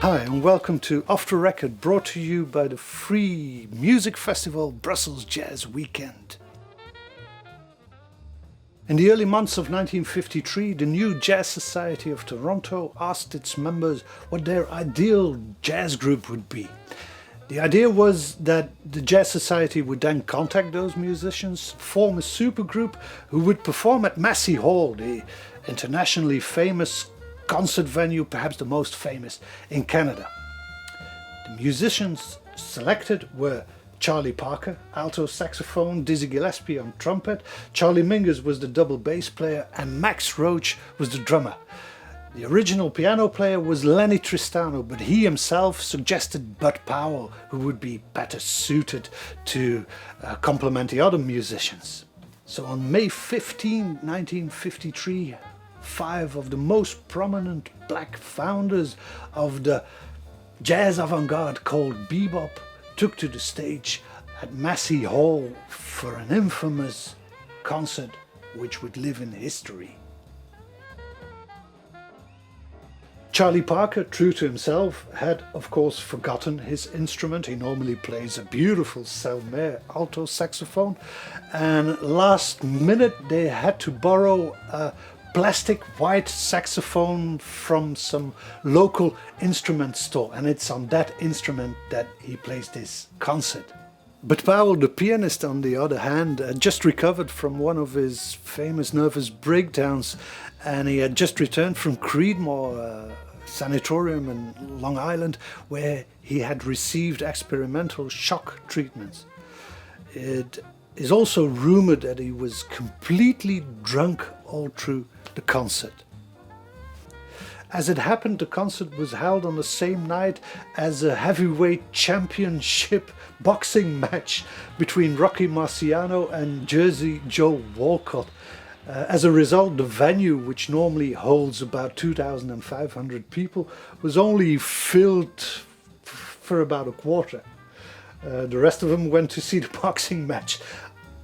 Hi and welcome to Off the Record, brought to you by the free music festival Brussels Jazz Weekend. In the early months of 1953, the new Jazz Society of Toronto asked its members what their ideal jazz group would be. The idea was that the Jazz Society would then contact those musicians, form a supergroup who would perform at Massey Hall, the internationally famous concert venue, perhaps the most famous in Canada. The musicians selected were Charlie Parker, alto saxophone, Dizzy Gillespie on trumpet, Charlie Mingus was the double bass player, and Max Roach was the drummer. The original piano player was Lenny Tristano, but he himself suggested Bud Powell, who would be better suited to complement the other musicians. So on May 15, 1953, 5 of the most prominent black founders of the jazz avant-garde called bebop took to the stage at Massey Hall for an infamous concert which would live in history. Charlie Parker, true to himself, had of course forgotten his instrument. He normally plays a beautiful Selmer alto saxophone, and last minute they had to borrow a plastic white saxophone from some local instrument store, and it's on that instrument that he plays this concert. But Powell, the pianist, on the other hand, had just recovered from one of his famous nervous breakdowns, and he had just returned from Creedmoor Sanatorium in Long Island, where he had received experimental shock treatments. It is also rumored that he was completely drunk all through the concert. As it happened, the concert was held on the same night as a heavyweight championship boxing match between Rocky Marciano and Jersey Joe Walcott. As a result, the venue, which normally holds about 2,500 people, was only filled for about a quarter. The rest of them went to see the boxing match.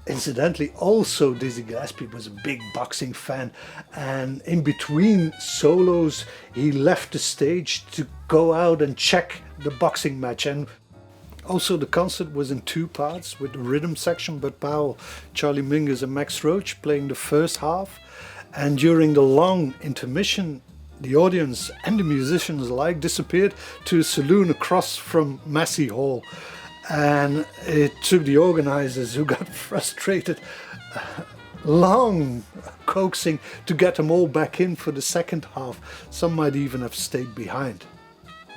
Incidentally, also Dizzy Gillespie was a big boxing fan, and in between solos he left the stage to go out and check the boxing match. And also the concert was in 2 parts, with the rhythm section, Bud Powell, Charlie Mingus and Max Roach playing the first half, and during the long intermission the audience and the musicians alike disappeared to a saloon across from Massey Hall. And it took the organizers, who got frustrated, long coaxing to get them all back in for the second half. Some might even have stayed behind.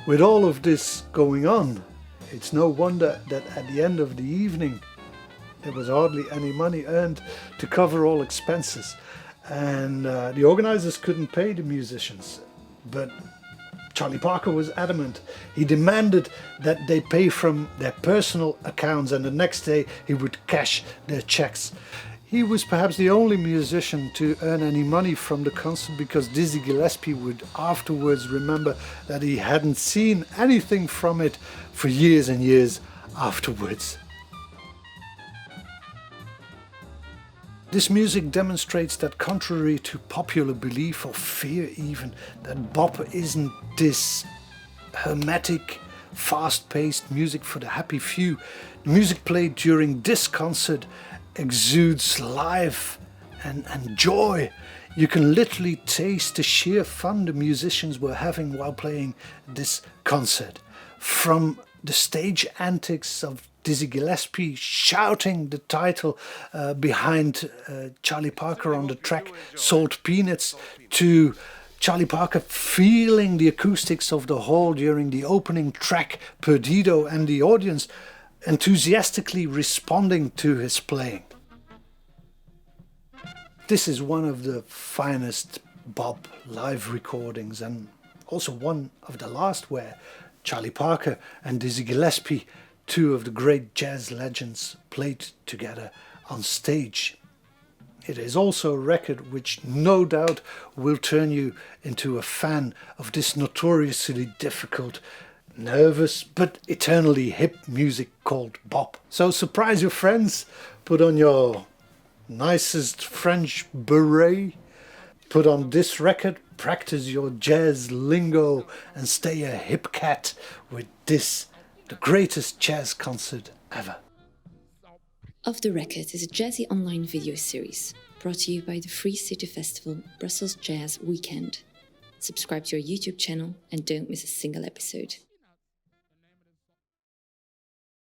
With all of this going on, it's no wonder that at the end of the evening there was hardly any money earned to cover all expenses, and the organizers couldn't pay the musicians. But Charlie Parker was adamant. He demanded that they pay from their personal accounts, and the next day he would cash their checks. He was perhaps the only musician to earn any money from the concert, because Dizzy Gillespie would afterwards remember that he hadn't seen anything from it for years and years afterwards. This music demonstrates that, contrary to popular belief or fear even, that bop isn't this hermetic, fast-paced music for the happy few. The music played during this concert exudes life and joy. You can literally taste the sheer fun the musicians were having while playing this concert. From the stage antics of Dizzy Gillespie shouting the title behind Charlie Parker on the track Salt Peanuts, to Charlie Parker feeling the acoustics of the hall during the opening track Perdido, and the audience enthusiastically responding to his playing. This is one of the finest bop live recordings, and also one of the last where Charlie Parker and Dizzy Gillespie, 2 of the great jazz legends, played together on stage. It is also a record which no doubt will turn you into a fan of this notoriously difficult, nervous but eternally hip music called bop. So surprise your friends, put on your nicest French beret, Put on this record, practice your jazz lingo, and stay a hip cat with this, the greatest jazz concert ever. Off the Record is a jazzy online video series brought to you by the Free City Festival Brussels Jazz Weekend. Subscribe to our YouTube channel and don't miss a single episode.